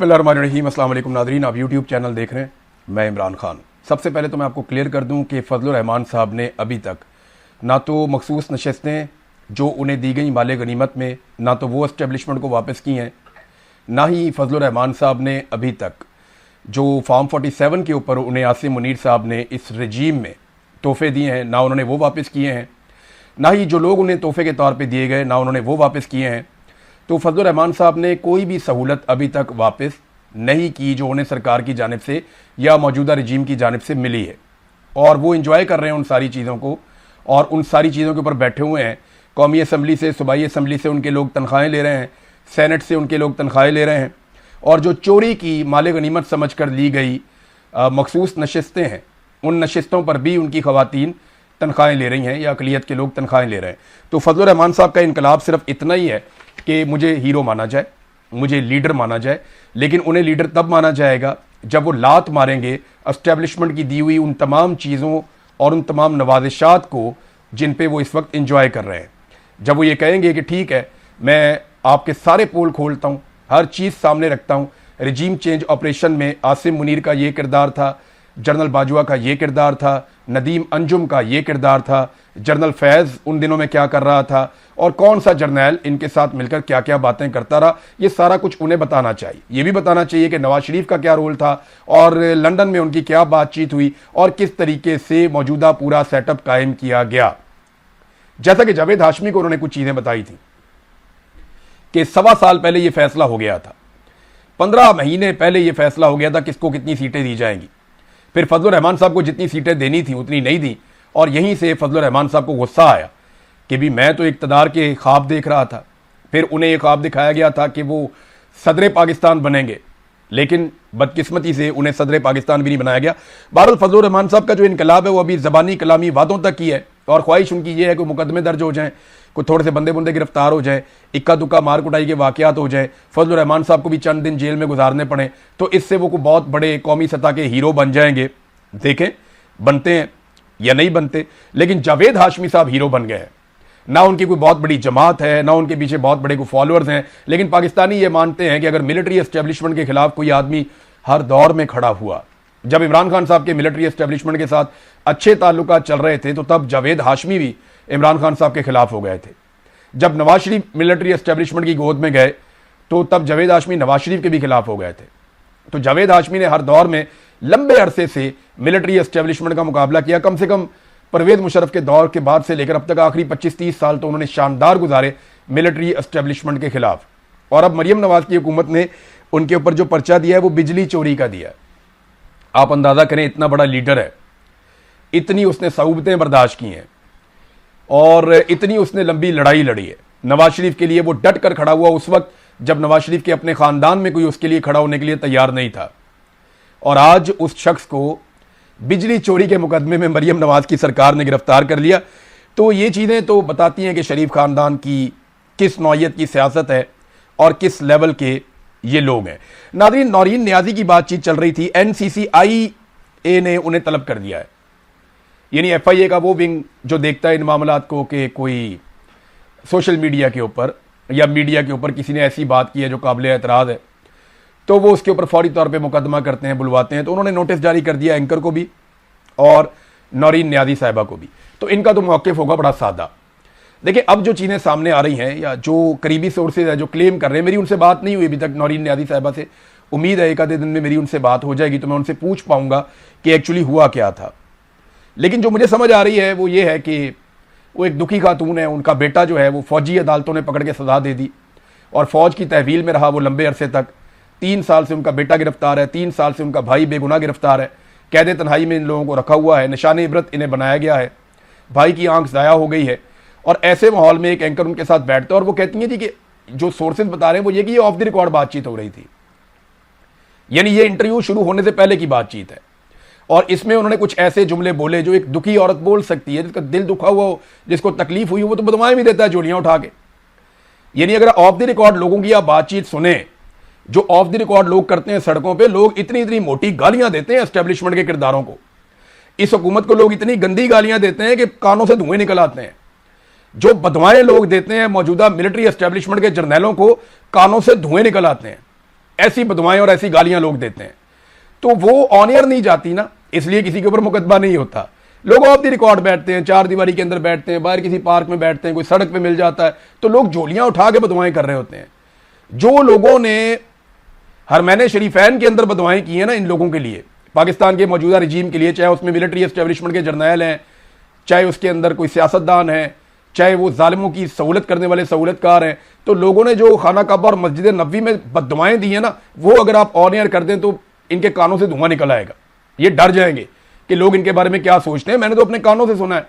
बिस्मिल्लाहिर्रहमानिर्रहीम। अस्सलाम वालेकुम नाज़रीन, आप यूट्यूब चैनल देख रहे हैं, मैं इमरान खान। सबसे पहले तो मैं आपको क्लियर कर दूं कि फजलुर रहमान साहब ने अभी तक ना तो मखसूस नशस्तें जो उन्हें दी गई माले गनीमत में, ना तो वो इस्टेब्लिशमेंट को वापस की हैं, ना ही फजलुर रहमान साहब ने अभी तक जो फॉर्म 47 के ऊपर उन्हें आसिम मुनीर साहब ने इस रजीम में तोहफे दिए हैं, ना उन्होंने वो वापस किए हैं, ना ही जो लोग उन्हें तोहफे के तौर पे दिए गए, ना उन्होंने वो वापस किए हैं। तो फजलुर रहमान साहब ने कोई भी सहूलत अभी तक वापस नहीं की जो उन्हें सरकार की जानिब से या मौजूदा रजीम की जानिब से मिली है, और वो इंजॉय कर रहे हैं उन सारी चीज़ों को, और उन सारी चीज़ों के ऊपर बैठे हुए हैं। कौमी असम्बली से, सूबाई असम्बली से उनके लोग तनख्वाहें ले रहे हैं, सेनेट से उनके लोग तनख्वाहें ले रहे हैं, और जो चोरी की माले गनीमत समझ कर ली गई मखसूस नशस्तें हैं, उन नशस्तों पर भी उनकी ख़वातीन तनख्वाहें ले रही हैं या अक़लियत के लोग तनख्वाहें ले रहे हैं। तो फजलुर रहमान साहब का इनकलाब सिर्फ इतना ही है कि मुझे हीरो माना जाए, मुझे लीडर माना जाए, लेकिन उन्हें लीडर तब माना जाएगा जब वो लात मारेंगे एस्टेब्लिशमेंट की दी हुई उन तमाम चीज़ों और उन तमाम नवाजिशात को जिन पे वो इस वक्त इंजॉय कर रहे हैं। जब वो ये कहेंगे कि ठीक है, मैं आपके सारे पोल खोलता हूँ, हर चीज़ सामने रखता हूँ, रजीम चेंज ऑपरेशन में आसिम मुनीर का ये किरदार था, जनरल बाजवा का ये किरदार था, नदीम अंजुम का ये किरदार था, जनरल फैज़ उन दिनों में क्या कर रहा था, और कौन सा जर्नैल इनके साथ मिलकर क्या क्या बातें करता रहा, ये सारा कुछ उन्हें बताना चाहिए। ये भी बताना चाहिए कि नवाज शरीफ का क्या रोल था, और लंदन में उनकी क्या बातचीत हुई, और किस तरीके से मौजूदा पूरा सेटअप कायम किया गया। जैसा कि जावेद हाशमी को उन्होंने कुछ चीज़ें बताई थी कि 1.25 साल पहले ये फैसला हो गया था, 15 महीने पहले ये फैसला हो गया था किसको कितनी सीटें दी जाएंगी। फिर फजलुर रहमान साहब को जितनी सीटें देनी थी उतनी नहीं दी, और यहीं से फजलुर रहमान साहब को गुस्सा आया कि भी मैं तो इक़्तिदार के ख्वाब देख रहा था। फिर उन्हें एक ख्वाब दिखाया गया था कि वो सदर पाकिस्तान बनेंगे, लेकिन बदकिस्मती से उन्हें सदर पाकिस्तान भी नहीं बनाया गया। बहरहाल फजलुर रहमान साहब का जो इनकलाब है वो अभी ज़बानी कलामी वादों तक की है, और ख्वाहिश उनकी ये है कि मुकदमे दर्ज हो जाएँ, कोई थोड़े से बंदे बुंदे गिरफ्तार हो जाए, इक्का दुक्का मार कुटाई के वाक़यात हो जाए, फजलुर रहमान साहब को भी चंद दिन जेल में गुजारने पड़े, तो इससे वो कोई बहुत बड़े कौमी सतह के हीरो बन जाएंगे। देखें बनते हैं या नहीं बनते, लेकिन जावेद हाशमी साहब हीरो बन गए हैं। ना उनकी कोई बहुत बड़ी जमात है, ना उनके पीछे बहुत बड़े कोई फॉलोअर्स हैं, लेकिन पाकिस्तानी ये मानते हैं कि अगर मिलिट्री एस्टेब्लिशमेंट के खिलाफ कोई आदमी हर दौर में खड़ा हुआ, जब इमरान खान साहब के मिलिट्री एस्टेब्लिशमेंट के साथ अच्छे ताल्लुकात चल रहे थे तो तब जावेद हाशमी भी इमरान खान साहब के खिलाफ हो गए थे। जब नवाज शरीफ मिलिट्री एस्टेब्लिशमेंट की गोद में गए तो तब जावेद हाशमी नवाज शरीफ के भी खिलाफ हो गए थे। तो जावेद हाशमी ने हर दौर में लंबे अरसे से मिलिट्री एस्टेब्लिशमेंट का मुकाबला किया। कम से कम परवेज मुशर्रफ के दौर के बाद से लेकर अब तक आखिरी 25-30 साल तो उन्होंने शानदार गुजारे मिलिट्री एस्टेब्लिशमेंट के खिलाफ। और अब मरियम नवाज की हुकूमत ने उनके ऊपर जो पर्चा दिया है वो बिजली चोरी का दिया है। आप अंदाजा करें, इतना बड़ा लीडर है, इतनी उसने सऊबतें बर्दाश्त की हैं, और इतनी उसने लंबी लड़ाई लड़ी है। नवाज शरीफ के लिए वो डट कर खड़ा हुआ उस वक्त जब नवाज शरीफ के अपने खानदान में कोई उसके लिए खड़ा होने के लिए तैयार नहीं था, और आज उस शख्स को बिजली चोरी के मुकदमे में मरियम नवाज की सरकार ने गिरफ्तार कर लिया। तो ये चीज़ें तो बताती हैं कि शरीफ खानदान की किस नौइयत की सियासत है और किस लेवल के ये लोग हैं। नाज़रीन, नौरीन नियाज़ी की बातचीत चल रही थी, NCCIA ने उन्हें तलब कर दिया है, यानी FIA का वो विंग जो देखता है इन मामलात को कि कोई सोशल मीडिया के ऊपर या मीडिया के ऊपर किसी ने ऐसी बात की है जो काबिल एतराज़ है, तो वो उसके ऊपर फौरी तौर पे मुकदमा करते हैं, बुलवाते हैं। तो उन्होंने नोटिस जारी कर दिया एंकर को भी और नौरीन नियाज़ी साहिबा को भी। तो इनका तो मौक़िफ़ होगा बड़ा सादा। देखिए, अब जो चीज़ें सामने आ रही हैं या जो करीबी सोर्सेज है जो क्लेम कर रहे हैं, मेरी उनसे बात नहीं हुई अभी तक नौरीन नियाज़ी साहिबा से, उम्मीद है एक आधे दिन में मेरी उनसे बात हो जाएगी तो मैं उनसे पूछ पाऊँगा कि एक्चुअली हुआ क्या था। लेकिन जो मुझे समझ आ रही है वो ये है कि वो एक दुखी खातून है, उनका बेटा जो है वो फ़ौजी अदालतों ने पकड़ के सज़ा दे दी, और फ़ौज की तहवील में रहा वो लंबे अरसे तक। 3 साल से उनका बेटा गिरफ्तार है, 3 साल से उनका भाई बेगुनाह गिरफ्तार है, कैद तन्हाई में इन लोगों को रखा हुआ है, निशान इबरत इन्हें बनाया गया है, भाई की आंख ज़ाया हो गई है। और ऐसे माहौल में एक एंकर उनके साथ बैठता है और वो कहती हैं जी कि जो सोर्सेज बता रहे हैं वो ये कि ये ऑफ द रिकॉर्ड बातचीत हो रही थी, यानी ये इंटरव्यू शुरू होने से पहले की बातचीत है, और इसमें उन्होंने कुछ ऐसे जुमले बोले जो एक दुखी औरत बोल सकती है, जिसका दिल दुखा हुआ हो, जिसको तकलीफ हुई हो, वो तो बदमाएं भी देता है जोड़ियां उठा के। यानी अगर ऑफ द रिकॉर्ड लोगों की आप बातचीत सुने, जो ऑफ द रिकॉर्ड लोग करते हैं सड़कों पे, लोग इतनी इतनी मोटी गालियां देते हैं एस्टेब्लिशमेंट के किरदारों को, इस हुकूमत को लोग इतनी गंदी गालियां देते हैं कि कानों से धुएं निकल आते हैं। जो बदवाएं लोग देते हैं मौजूदा मिलिट्री एस्टेब्लिशमेंट के जर्नैलों को, कानों से धुएं निकल आते हैं। ऐसी बदवाएं और ऐसी गालियां लोग देते हैं, तो वो ऑन एयर नहीं जाती ना, इसलिए किसी के ऊपर मुकदमा नहीं होता। लोग ऑफ द रिकॉर्ड बैठते हैं, चार दीवारी के अंदर बैठते हैं, बाहर किसी पार्क में बैठते हैं, कोई सड़क पे मिल जाता है तो लोग झोलियां उठा के बदवाएं कर रहे होते हैं। जो लोगों ने हरमैन शरीफैन के अंदर बदवाएं की हैं ना इन लोगों के लिए, पाकिस्तान के मौजूदा रिजीम के लिए, चाहे उसमें मिलिट्री एस्टेब्लिशमेंट के जर्नैल हैं, चाहे उसके अंदर कोई सियासतदान है, चाहे वो जालिमों की सहूलत करने वाले सहूलतकार हैं, तो लोगों ने जो खाना काबा और मस्जिद नबवी में बददुआएं दी हैं ना, वो अगर आप ऑन एयर कर दें तो इनके कानों से धुआं निकल आएगा। ये डर जाएंगे कि लोग इनके बारे में क्या सोचते हैं। मैंने तो अपने कानों से सुना है,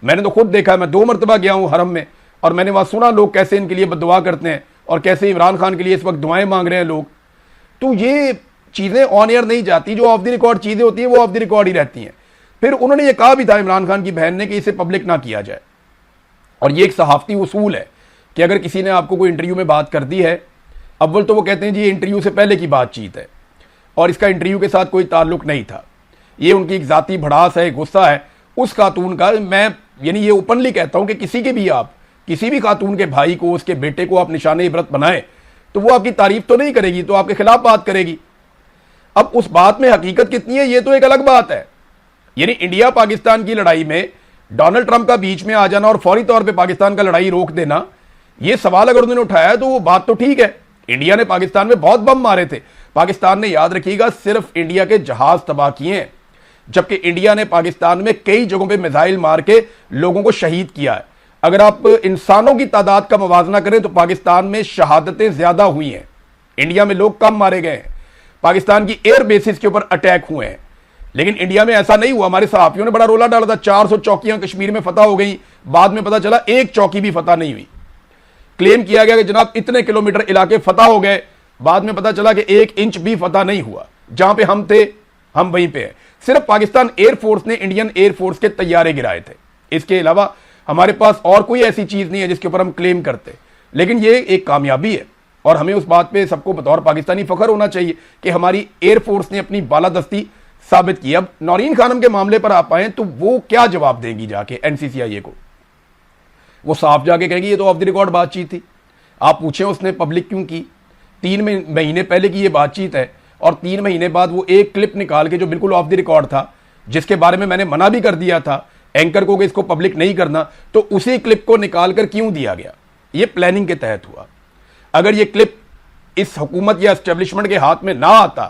मैंने तो खुद देखा है। मैं 2 मरतबा गया हूं हरम में और मैंने वहां सुना लोग कैसे इनके लिए बददुआ करते हैं और कैसे इमरान खान के लिए इस वक्त दुआएं मांग रहे हैं लोग। तो ये चीजें ऑन एयर नहीं जाती, जो ऑफ द रिकॉर्ड चीजें होती हैं वो ऑफ द रिकॉर्ड ही रहती हैं। फिर उन्होंने ये कहा भी था इमरान खान की बहन ने कि इसे पब्लिक ना किया जाए, और ये एक सहाफती उसूल है कि अगर किसी ने आपको कोई इंटरव्यू में बात कर दी है, अव्वल तो वो कहते हैं जी ये इंटरव्यू से पहले की बातचीत है और इसका इंटरव्यू के साथ कोई ताल्लुक नहीं था, ये उनकी एक जाती भड़ास है, गुस्सा है उस खातून का। मैं यानी ये ओपनली कहता हूं कि किसी के भी आप किसी भी खातून के भाई को, उसके बेटे को आप निशाने इबरत बनाए तो वो आपकी तारीफ तो नहीं करेगी, तो आपके खिलाफ बात करेगी। अब उस बात में हकीकत कितनी है ये तो एक अलग बात है। यानी इंडिया पाकिस्तान की लड़ाई में डोनाल्ड ट्रंप का बीच में आ जाना और फौरी तौर पे पाकिस्तान का लड़ाई रोक देना, ये सवाल अगर उन्होंने उठाया तो वो बात तो ठीक है। इंडिया ने पाकिस्तान में बहुत बम मारे थे, पाकिस्तान ने याद रखिएगा सिर्फ इंडिया के जहाज तबाह किए हैं, जबकि इंडिया ने पाकिस्तान में कई जगहों पे मिसाइल मार के लोगों को शहीद किया है। अगर आप इंसानों की तादाद का मुवाजना करें तो पाकिस्तान में शहादतें ज्यादा हुई हैं, इंडिया में लोग कम मारे गए हैं। पाकिस्तान की एयर बेसिस के ऊपर अटैक हुए हैं, लेकिन इंडिया में ऐसा नहीं हुआ। हमारे सहाफियों ने बड़ा रोला डाला था, 400 चौकियां कश्मीर में फतह हो गई, बाद में पता चला एक चौकी भी फतह नहीं हुई। क्लेम किया गया कि जनाब इतने किलोमीटर इलाके फतह हो गए, बाद में पता चला कि 1 इंच भी फतह नहीं हुआ। जहां पे हम थे हम वहीं पे हैं। सिर्फ पाकिस्तान एयरफोर्स ने इंडियन एयरफोर्स के तैयारे गिराए थे, इसके अलावा हमारे पास और कोई ऐसी चीज नहीं है जिसके ऊपर हम क्लेम करते। लेकिन ये एक कामयाबी है और हमें उस बात पे सबको बतौर पाकिस्तानी फख्र होना चाहिए कि हमारी एयरफोर्स ने अपनी बालादस्ती साबित की। अब नौरीन खानम के मामले पर आप आए तो वो क्या जवाब देंगी जाके एनसीसीआईए को? वो साफ जाके कहेगी ये तो ऑफ द रिकॉर्ड बातचीत थी। आप पूछें उसने पब्लिक क्यों की? 3 महीने पहले की ये बातचीत है और 3 महीने बाद वो एक क्लिप निकाल के जो बिल्कुल ऑफ द रिकॉर्ड था, जिसके बारे में मैंने मना भी कर दिया था एंकर को कि इसको पब्लिक नहीं करना, तो उसी क्लिप को निकाल कर क्यों दिया गया? ये प्लानिंग के तहत हुआ। अगर ये क्लिप इस हुकूमत या एस्टेब्लिशमेंट के हाथ में ना आता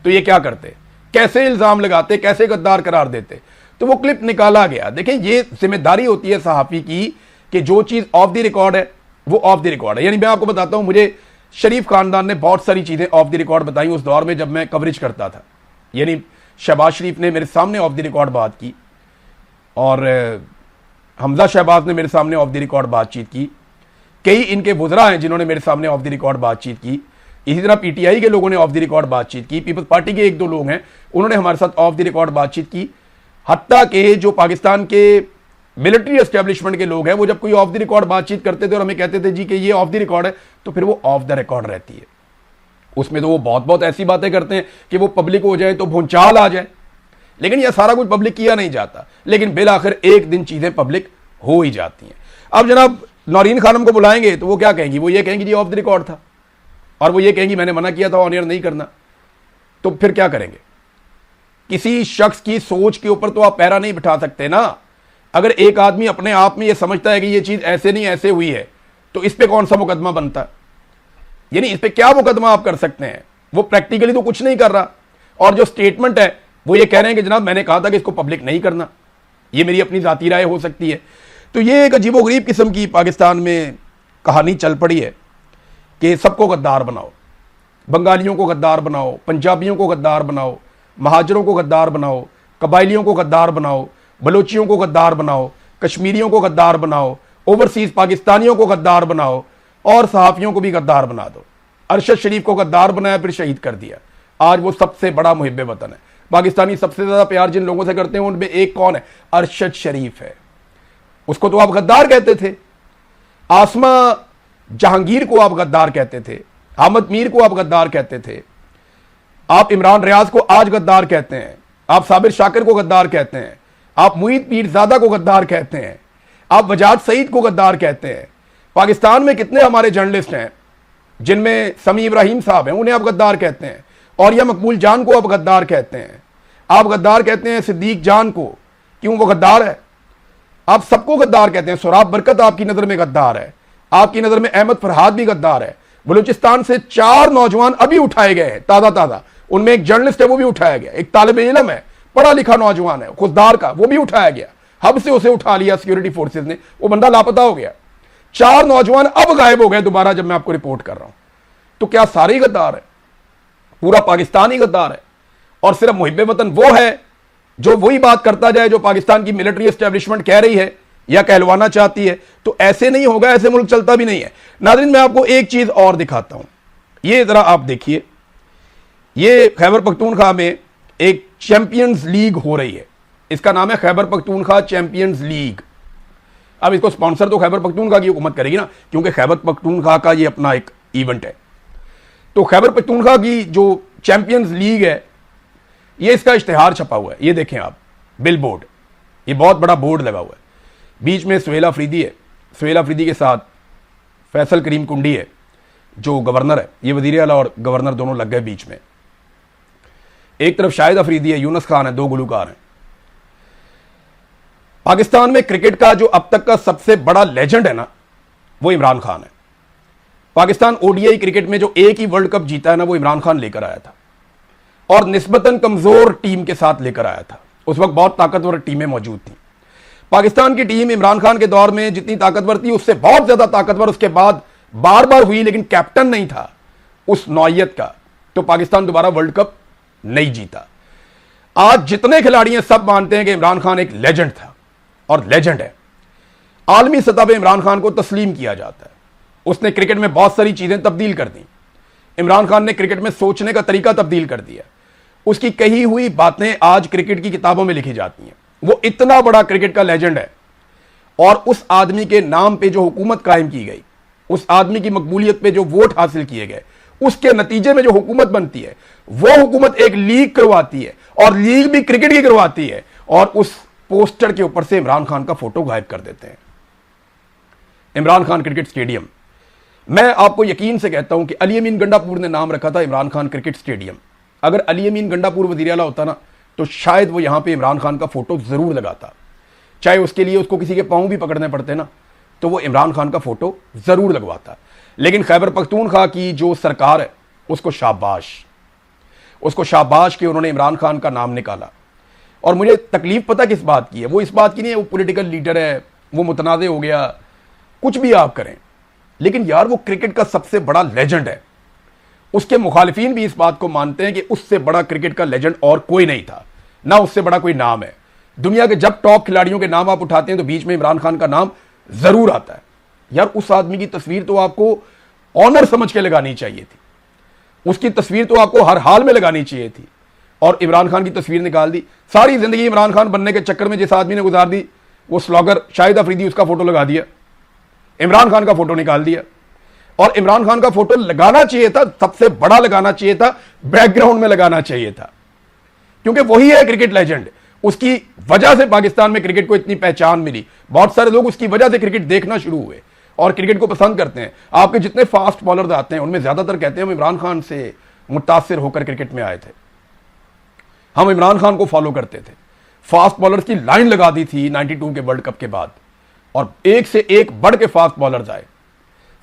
तो ये क्या करते, कैसे इल्जाम लगाते, कैसे गद्दार करार देते? तो वो क्लिप निकाला गया। देखें ये जिम्मेदारी होती है सहाफी की कि जो चीज ऑफ द रिकॉर्ड है वो ऑफ द रिकॉर्ड है। यानी मैं आपको बताता हूं, मुझे शरीफ खानदान ने बहुत सारी चीजें ऑफ द रिकॉर्ड बताई उस दौर में जब मैं कवरेज करता था। यानी शहबाज शरीफ ने मेरे सामने ऑफ द रिकॉर्ड बात की और हमजा शहबाज ने मेरे सामने ऑफ द रिकॉर्ड बातचीत की। कई इनके वुज़रा हैं जिन्होंने मेरे सामने ऑफ द रिकॉर्ड बातचीत की। इसी तरह पीटीआई के लोगों ने ऑफ द रिकॉर्ड बातचीत की, पीपल्स पार्टी के 1-2 लोग हैं उन्होंने हमारे साथ ऑफ द रिकॉर्ड बातचीत की। हत्ता के जो पाकिस्तान के मिलिट्री एस्टेब्लिशमेंट के लोग हैं वो जब कोई ऑफ द रिकॉर्ड बातचीत करते थे और हमें कहते थे जी कि ये ऑफ द रिकॉर्ड है, तो फिर वो ऑफ द रिकॉर्ड रहती है। उसमें तो वो बहुत ऐसी बातें करते हैं कि वो पब्लिक हो जाए तो भूचाल आ जाए, लेकिन यह सारा कुछ पब्लिक किया नहीं जाता। लेकिन बिल आखिर एक दिन चीजें पब्लिक हो ही जाती हैं। अब जनाब नौरीन खानम को बुलाएंगे तो वो क्या कहेंगी? वो ये कहेंगी जी ऑफ द रिकॉर्ड था, और वो ये कहेंगी मैंने मना किया था ऑन एयर नहीं करना। तो फिर क्या करेंगे? किसी शख्स की सोच के ऊपर तो आप पैरा नहीं बिठा सकते ना। अगर एक आदमी अपने आप में ये समझता है कि ये चीज ऐसे नहीं ऐसे हुई है, तो इस पे कौन सा मुकदमा बनता है? यानी इस पे क्या मुकदमा आप कर सकते हैं? वो प्रैक्टिकली तो कुछ नहीं कर रहा, और जो स्टेटमेंट है वो ये कह रहे हैं कि जनाब मैंने कहा था कि इसको पब्लिक नहीं करना। ये मेरी अपनी जाती राय हो सकती है। तो ये एक अजीबोगरीब किस्म की पाकिस्तान में कहानी चल पड़ी है कि सबको गद्दार बनाओ, बंगालियों को गद्दार बनाओ, पंजाबियों को गद्दार बनाओ, महाजरों को गद्दार बनाओ, कबायलियों को गद्दार बनाओ, बलोचियों को गद्दार बनाओ, कश्मीरियों को गद्दार बनाओ, ओवरसीज पाकिस्तानियों को गद्दार बनाओ, और सहाफियों को भी गद्दार बना दो। अरशद शरीफ को गद्दार बनाया फिर शहीद कर दिया। आज वो सबसे बड़ा मुहिब्बे वतन है। पाकिस्तानी सबसे ज्यादा प्यार जिन लोगों से करते हैं उनमें एक कौन है? अरशद शरीफ है। उसको तो आप गद्दार कहते थे। आसमा जहांगीर को आप गद्दार कहते थे, अहमद मीर को आप गद्दार कहते थे, आप इमरान रियाज को आज गद्दार कहते हैं, आप साबिर शाकिर को गद्दार कहते हैं, आप मुईद पीरजादा को गद्दार कहते हैं, आप वजाद सईद को गद्दार कहते हैं। पाकिस्तान में कितने हमारे जर्नलिस्ट हैं जिनमें समी इब्राहिम साहब हैं, उन्हें आप गद्दार कहते हैं, और या मकबूल जान को आप गद्दार कहते हैं। आप गद्दार कहते हैं सिद्दीक जान को, क्यों वो गद्दार है? आप सबको गद्दार कहते हैं। सोराब बरकत आपकी नजर में गद्दार है, आपकी नजर में अहमद फरहाद भी गद्दार है। बलूचिस्तान से 4 नौजवान अभी उठाए गए हैं ताजा ताजा, उनमें एक जर्नलिस्ट है वो भी उठाया गया, एक तालिब इल्म है, पढ़ा लिखा नौजवान है खुददार का, वो भी उठाया गया। हब से उसे उठा लिया सिक्योरिटी फोर्सेज ने, वो बंदा लापता हो गया। 4 नौजवान अब गायब हो गए दोबारा जब मैं आपको रिपोर्ट कर रहा हूं। तो क्या सारे ही गद्दार है? पूरा पाकिस्तान ही गद्दार है? और सिर्फ मुहिब्बे वतन वो है जो वही बात करता जाए जो पाकिस्तान की मिलिट्री एस्टेब्लिशमेंट कह रही है या कहलवाना चाहती है? तो ऐसे नहीं होगा, ऐसे मुल्क चलता भी नहीं है। नाज़रीन, मैं आपको एक चीज और दिखाता हूं, ये जरा आप देखिए। ये खैबर पख्तूनख्वा में एक चैंपियंस लीग हो रही है, इसका नाम है खैबर पख्तूनख्वा चैंपियंस लीग। अब इसको स्पॉन्सर तो खैबर पख्तूनख्वा की हुकूमत करेगी ना, क्योंकि खैबर पख्तूनख्वा का ये अपना एक इवेंट है। तो खैबर पख्तूनख्वा की जो चैंपियंस लीग है, ये इसका इश्तिहार छपा हुआ है, ये देखें आप, बिल बोर्ड, ये बहुत बड़ा बोर्ड लगा हुआ है। बीच में सुहेल अफरीदी है, सुहेल अफरीदी के साथ फैसल करीम कुंडी है जो गवर्नर है, ये वजीर आला और गवर्नर दोनों लग गए बीच में। एक तरफ शाहिद अफरीदी है, यूनुस खान है, 2 गुलूकार हैं। पाकिस्तान में क्रिकेट का जो अब तक का सबसे बड़ा लेजेंड है ना, वो इमरान खान है। पाकिस्तान ओडीआई क्रिकेट में जो एक ही वर्ल्ड कप जीता है ना, वो इमरान खान लेकर आया था, और निस्बतन कमजोर टीम के साथ लेकर आया था। उस वक्त बहुत ताकतवर टीमें मौजूद थी। पाकिस्तान की टीम इमरान खान के दौर में जितनी ताकतवर थी, उससे बहुत ज्यादा ताकतवर उसके बाद बार बार हुई, लेकिन कैप्टन नहीं था उस नौइयत का, तो पाकिस्तान दोबारा वर्ल्ड कप नहीं जीता। आज जितने खिलाड़ी हैं सब मानते हैं कि इमरान खान एक लेजेंड था और लेजेंड है। आलमी सतह पर इमरान खान को तस्लीम किया जाता है। उसने क्रिकेट में बहुत सारी चीजें तब्दील कर दी। इमरान खान ने क्रिकेट में सोचने का तरीका तब्दील कर दिया। उसकी कही हुई बातें आज क्रिकेट की किताबों में लिखी जाती हैं। वो इतना बड़ा क्रिकेट का लेजेंड है, और उस आदमी के नाम पे जो हुकूमत कायम की गई, उस आदमी की मकबूलियत पे जो वोट हासिल किए गए, उसके नतीजे में जो हुकूमत बनती है, वो हुकूमत एक लीग करवाती है, और लीग भी क्रिकेट की करवाती है, और उस पोस्टर के ऊपर से इमरान खान का फोटो गायब कर देते हैं। इमरान खान क्रिकेट स्टेडियम, मैं आपको यकीन से कहता हूं कि अली अमीन गंडापुर ने नाम रखा था इमरान खान क्रिकेट स्टेडियम। अगर अली अमीन गंडापुर वज़ीर आला होता ना, तो शायद वो यहां पे इमरान खान का फोटो जरूर लगाता। चाहे उसके लिए उसको किसी के पांव भी पकड़ने पड़ते ना, तो वो इमरान खान का फोटो जरूर लगवाता। लेकिन खैबर पख्तूनख्वा की जो सरकार है, उसको शाबाश कि उन्होंने इमरान खान का नाम निकाला। और मुझे तकलीफ पता किस बात की है? वो इस बात की नहीं है वो पॉलिटिकल लीडर है, वो मुतनाज़े हो गया, कुछ भी आप करें, लेकिन यार वो क्रिकेट का सबसे बड़ा लेजेंड है। उसके मुखालिफिन भी इस बात को मानते हैं कि उससे बड़ा क्रिकेट का लेजेंड और कोई नहीं था, ना उससे बड़ा कोई नाम है। दुनिया के जब टॉप खिलाड़ियों के नाम आप उठाते हैं तो बीच में इमरान खान का नाम जरूर आता है। यार उस आदमी की तस्वीर तो आपको ऑनर समझ के लगानी चाहिए थी, उसकी तस्वीर तो आपको हर हाल में लगानी चाहिए थी, और इमरान खान की तस्वीर निकाल दी। सारी जिंदगी इमरान खान बनने के चक्कर में जिस आदमी ने गुजार दी, वो स्लॉगर शाहिद अफरीदी, उसका फोटो लगा दिया, इमरान खान का फोटो निकाल दिया। और इमरान खान का फोटो लगाना चाहिए था, सबसे बड़ा लगाना चाहिए था, बैकग्राउंड में लगाना चाहिए था, क्योंकि वही है क्रिकेट लेजेंड। उसकी वजह से पाकिस्तान में क्रिकेट को इतनी पहचान मिली। बहुत सारे लोग उसकी वजह से क्रिकेट देखना शुरू हुए और क्रिकेट को पसंद करते हैं। आपके जितने फास्ट बॉलर आते हैं उनमें ज्यादातर कहते हैं हम इमरान खान से मुतासिर होकर क्रिकेट में आए थे, हम इमरान खान को फॉलो करते थे। फास्ट बॉलर्स की लाइन लगा दी थी 92 के वर्ल्ड कप के बाद, और एक से एक बढ़ के फास्ट बॉलर्स आए।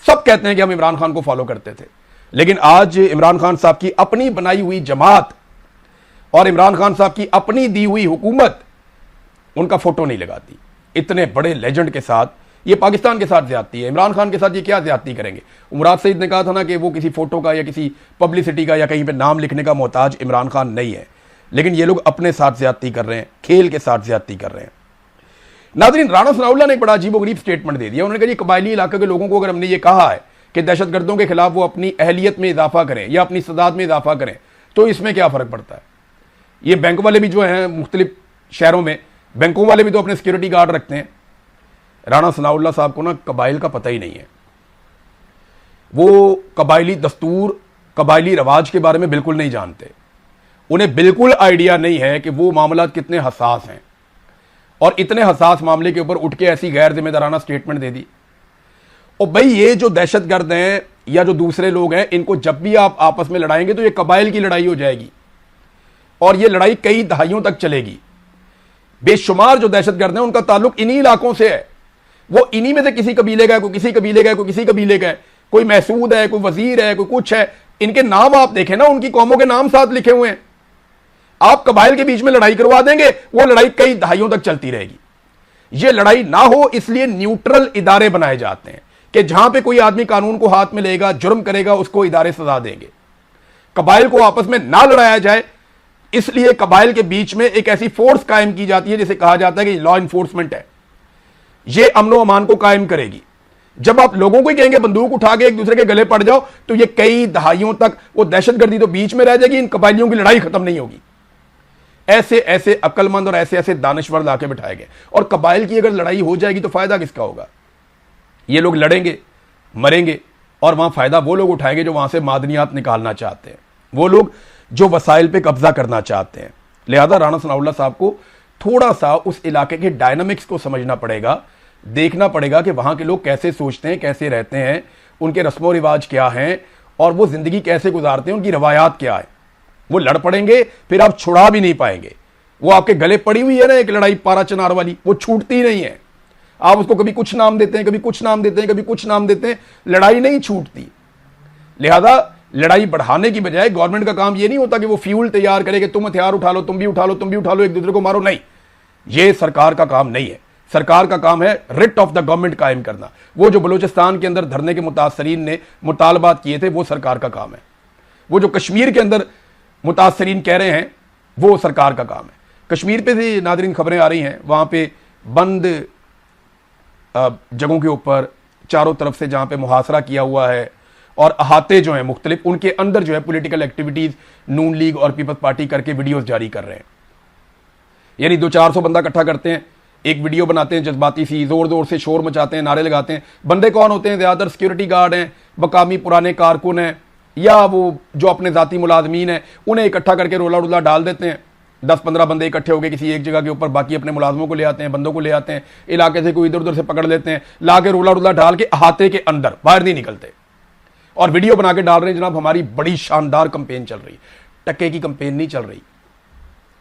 सब कहते हैं कि हम इमरान खान को फॉलो करते थे, लेकिन आज इमरान खान साहब की अपनी बनाई हुई जमात और इमरान खान साहब की अपनी दी हुई हुकूमत उनका फोटो नहीं लगाती। इतने बड़े लेजेंड के साथ ये पाकिस्तान के साथ ज्यादती है, इमरान खान के साथ ये क्या ज्यादती करेंगे? मुराद सईद ने कहा था ना कि वो किसी फोटो का या किसी पब्लिसिटी का या कहीं पे नाम लिखने का मोहताज इमरान खान नहीं है, लेकिन ये लोग अपने साथ ज्यादती कर रहे हैं, खेल के साथ ज्यादती कर रहे हैं। नाज़रीन, राणा सनाउल्लाह ने एक बड़ा अजीबोगरीब स्टेटमेंट दे दिया। उन्होंने कहा, कबायली इलाके के लोगों को अगर हमने ये कहा है कि दहशतगर्दों के खिलाफ वो अपनी अहलियत में इजाफा करें या अपनी सदाद में इजाफा करें, तो इसमें क्या फर्क पड़ता है? ये बैंक वाले भी जो हैं मुख्तलिफ शहरों में, बैंकों वाले भी तो अपने सिक्योरिटी गार्ड रखते हैं। राणा सनाउल्लाह साहब को ना कबाइल का पता ही नहीं है। वो कबायली दस्तूर, कबायली रवाज के बारे में बिल्कुल नहीं जानते। उन्हें बिल्कुल आइडिया नहीं है कि वो मामला कितने हसास हैं, और इतने हसास मामले के ऊपर उठ के ऐसी गैर जिम्मेदाराना स्टेटमेंट दे दी। और भाई ये जो दहशतगर्द हैं या जो दूसरे लोग हैं, इनको जब भी आप आपस में लड़ाएंगे तो ये कबाइल की लड़ाई हो जाएगी और ये लड़ाई कई दहाइयों तक चलेगी। बेशुमार जो दहशतगर्द हैं उनका ताल्लुक इन्हीं इलाकों से है। वो इन्हीं में से किसी कबीले का है, कोई किसी कबीले का है, कोई किसी कबीले का है, कोई महसूद है, कोई वजीर है, कोई कुछ है। इनके नाम आप देखें ना, उनकी कौमों के नाम साथ लिखे हुए हैं। आप कबाइल के बीच में लड़ाई करवा देंगे, वो लड़ाई कई दहाइयों तक चलती रहेगी। ये लड़ाई ना हो इसलिए न्यूट्रल इदारे बनाए जाते हैं कि जहां पे कोई आदमी कानून को हाथ में लेगा, जुर्म करेगा, उसको इदारे सजा देंगे। कबाइल को आपस में ना लड़ाया जाए, इसलिए कबाइल के बीच में एक ऐसी फोर्स कायम की जाती है जिसे कहा जाता है कि लॉ इन्फोर्समेंट है। यह अमनो अमान को कायम करेगी। जब आप लोगों को ही कहेंगे बंदूक उठा के एक दूसरे के गले पड़ जाओ, तो ये कई दहाइयों तक वो दहशतगर्दी तो बीच में रह जाएगी, इन कबाइलियों की लड़ाई खत्म नहीं होगी। ऐसे ऐसे अक्लमंद और ऐसे ऐसे दानश्वर लाके बिठाए गए। और कबाइल की अगर लड़ाई हो जाएगी तो फायदा किसका होगा? ये लोग लड़ेंगे, मरेंगे, और वहां फायदा वो लोग उठाएंगे जो वहां से मादनियात निकालना चाहते हैं, वो लोग जो वसाइल पे कब्जा करना चाहते हैं। लिहाजा राणा सनाउल्लाह साहब को थोड़ा सा उस इलाके के डायनामिक्स को समझना पड़ेगा, देखना पड़ेगा कि वहां के लोग कैसे सोचते हैं, कैसे रहते हैं, उनके रस्मों रिवाज क्या हैं और वो जिंदगी कैसे गुजारते हैं, उनकी रवायात क्या है। वो लड़ पड़ेंगे, फिर आप छुड़ा भी नहीं पाएंगे। वो आपके गले पड़ी हुई है ना एक लड़ाई पारा चनार वाली, वो छूटती नहीं है। आप उसको कभी कुछ नाम देते हैं, कभी कुछ नाम देते हैं, कभी कुछ नाम देते हैं, लड़ाई नहीं छूटती। लिहाजा लड़ाई बढ़ाने की बजाय गवर्नमेंट का काम यह नहीं होता कि वो फ्यूल तैयार करे कि तुम हथियार उठा लो, तुम भी उठा लो, तुम भी उठा लो, एक दूसरे को मारो। नहीं, यह सरकार का काम नहीं है। सरकार का काम है रिट ऑफ द गवर्नमेंट कायम करना। वो जो बलूचिस्तान के अंदर धरने के मुतासरीन ने मुतालबात किए थे, वो सरकार का काम है। वो जो कश्मीर के अंदर मुतासरीन कह रहे हैं, वो सरकार का काम है। कश्मीर पे भी नादरीन खबरें आ रही हैं, वहां पे बंद जगहों के ऊपर चारों तरफ से जहां पे मुहासरा किया हुआ है और अहाते जो हैं मुख्तलिफ, उनके अंदर जो है पॉलिटिकल एक्टिविटीज नून लीग और पीपल्स पार्टी करके वीडियोस जारी कर रहे हैं। यानी 200-400 बंदा इकट्ठा करते हैं, एक वीडियो बनाते हैं जज्बाती सी, जोर जोर से शोर मचाते हैं, नारे लगाते हैं। बंदे कौन होते हैं? ज्यादातर सिक्योरिटी गार्ड हैं, मकामी पुराने कारकुन हैं, या वो जो अपने जाती मुलाजमीन हैं, उन्हें इकट्ठा करके रोला रुला डाल देते हैं। 10-15 बंदे इकट्ठे होकर किसी एक जगह के ऊपर, बाकी अपने मुलाजमों को ले आते हैं, बंदों को ले आते हैं, इलाके से कोई इधर उधर से पकड़ लेते हैं, ला के रोला रुला डाल के अहाते के अंदर, बाहर नहीं निकलते, और वीडियो बना के डाल रहे हैं जनाब हमारी बड़ी शानदार कंपेन चल रही। टक्के की कंपेन नहीं चल रही।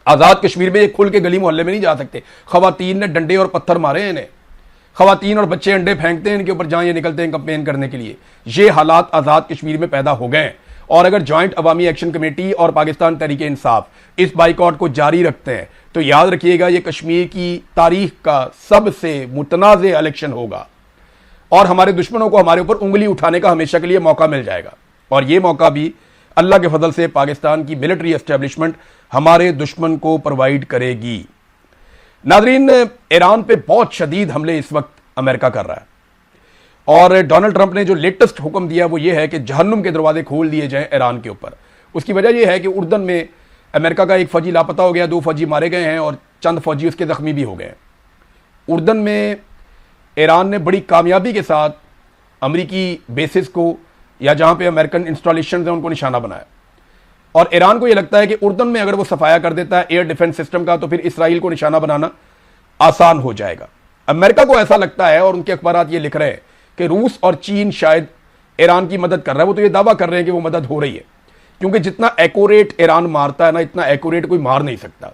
आजाद कश्मीर में खुल के गली मोहल्ले में नहीं जा सकते। खवातीन ने डंडे और पत्थर मारे हैं इन्हें, खवातीन और बच्चे अंडे फेंकते हैं इनके ऊपर जहां ये निकलते हैं कंपेन करने के लिए। ये हालात आजाद कश्मीर में पैदा हो गए हैं। और अगर जॉइंट अवामी एक्शन कमेटी और पाकिस्तान तहरीक इंसाफ इस बाइकआउट को जारी रखते हैं तो याद रखिएगा ये कश्मीर की तारीख का सबसे मुतनाज़े इलेक्शन होगा और हमारे दुश्मनों को हमारे ऊपर उंगली उठाने का हमेशा के लिए मौका मिल जाएगा। और यह मौका भी अल्लाह के फजल से पाकिस्तान की मिलिट्री एस्टेब्लिशमेंट हमारे दुश्मन को प्रोवाइड करेगी। नाजरीन, ईरान पे बहुत शदीद हमले इस वक्त अमेरिका कर रहा है और डोनाल्ड ट्रंप ने जो लेटेस्ट हुक्म दिया वो ये है कि जहन्नुम के दरवाजे खोल दिए जाएं ईरान के ऊपर। उसकी वजह यह है कि उर्दन में अमेरिका का एक फौजी लापता हो गया, 2 फौजी मारे गए हैं और चंद फौजी उसके जख्मी भी हो गए हैं। उर्दन में ईरान ने बड़ी कामयाबी के साथ अमरीकी बेसिस को या जहां पे अमेरिकन इंस्टॉलेशन है उनको निशाना बनाया और ईरान को यह लगता है कि उर्दन में अगर वो सफाया कर देता है एयर डिफेंस सिस्टम का तो फिर इसराइल को निशाना बनाना आसान हो जाएगा। अमेरिका को ऐसा लगता है और उनके अखबारात ये लिख रहे हैं कि रूस और चीन शायद ईरान की मदद कर रहा है। वो तो ये दावा कर रहे हैं कि वो मदद हो रही है, क्योंकि जितना एक्यूरेट ईरान मारता है ना, इतना एक्यूरेट कोई मार नहीं सकता।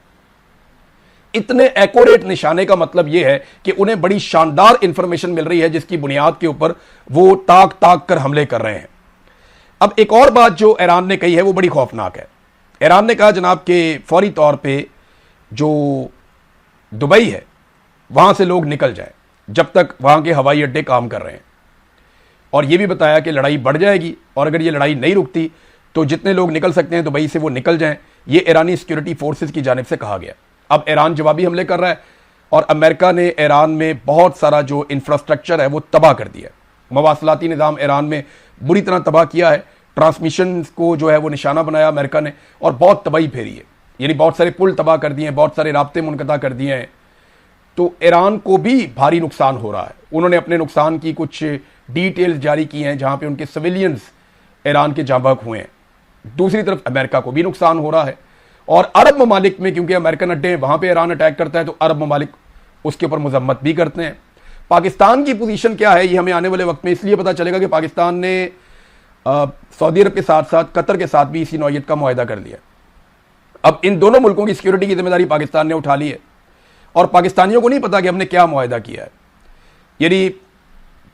इतने एक्यूरेट निशाने का मतलब यह है कि उन्हें बड़ी शानदार इंफॉर्मेशन मिल रही है जिसकी बुनियाद के ऊपर वो ताक ताक कर हमले कर रहे हैं। अब एक और बात जो ईरान ने कही है वो बड़ी खौफनाक है। ईरान ने कहा जनाब के फौरी तौर पे जो दुबई है वहां से लोग निकल जाएं जब तक वहां के हवाई अड्डे काम कर रहे हैं, और यह भी बताया कि लड़ाई बढ़ जाएगी और अगर ये लड़ाई नहीं रुकती तो जितने लोग निकल सकते हैं दुबई से वो निकल जाएं। ये ईरानी सिक्योरिटी फोर्सेस की जानिब से कहा गया। अब ईरान जवाबी हमले कर रहा है और अमेरिका ने ईरान में बहुत सारा जो इंफ्रास्ट्रक्चर है वो तबाह कर दिया। मवासलाती निज़ाम ईरान में बुरी तरह तबाह किया है। ट्रांसमिशन को जो है वो निशाना बनाया अमेरिका ने और बहुत तबाही फेरी है। यानी बहुत सारे पुल तबाह कर दिए हैं, बहुत सारे राब्ते मुनक़ता कर दिए हैं। तो ईरान को भी भारी नुकसान हो रहा है। उन्होंने अपने नुकसान की कुछ डिटेल्स जारी की हैं जहां पे उनके सिविलियंस ईरान के जांबाक हुए हैं। दूसरी तरफ अमेरिका को भी नुकसान हो रहा है और अरब ममालिक में, क्योंकि अमेरिकन अड्डे वहां पे ईरान अटैक करता है तो अरब ममालिक उसके ऊपर मजम्मत भी करते हैं। पाकिस्तान की पोजीशन क्या है ये हमें आने वाले वक्त में इसलिए पता चलेगा कि पाकिस्तान ने सऊदी अरब के साथ साथ कतर के साथ भी इसी नौयत का मुआहदा कर लिया। अब इन दोनों मुल्कों की सिक्योरिटी की जिम्मेदारी पाकिस्तान ने उठा ली है और पाकिस्तानियों को नहीं पता कि हमने क्या मुआहदा किया है। यानी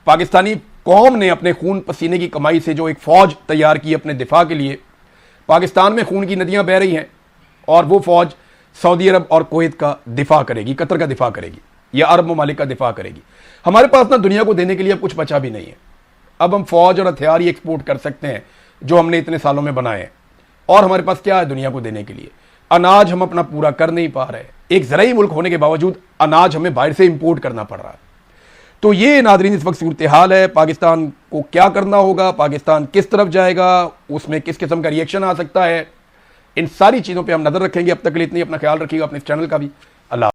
पाकिस्तानी कौम ने अपने खून पसीने की कमाई से जो एक फौज तैयार की अपने दिफा के लिए, पाकिस्तान में खून की नदियां बह रही हैं और वो फौज सऊदी अरब और कुवैत का दिफा करेगी, कतर का दिफा करेगी या अरब ममालिक का दिफा करेगी। हमारे पास ना दुनिया को देने के लिए अब कुछ बचा भी नहीं है। अब हम फौज और हथियार ही एक्सपोर्ट कर सकते हैं जो हमने इतने सालों में बनाए हैं, और हमारे पास क्या है दुनिया को देने के लिए? अनाज हम अपना पूरा कर नहीं पा रहे। एक ज़राई मुल्क होने के बावजूद अनाज हमें बाहर से इंपोर्ट करना पड़ रहा है। तो ये नादरीन इस वक्त सूरत हाल है। पाकिस्तान को क्या करना होगा, पाकिस्तान किस तरफ जाएगा, उसमें किस किस्म का रिएक्शन आ सकता है, इन सारी चीज़ों पर हम नज़र रखेंगे। अब तक के लिए इतनी, अपना ख्याल रखिएगा, अपने इस चैनल का भी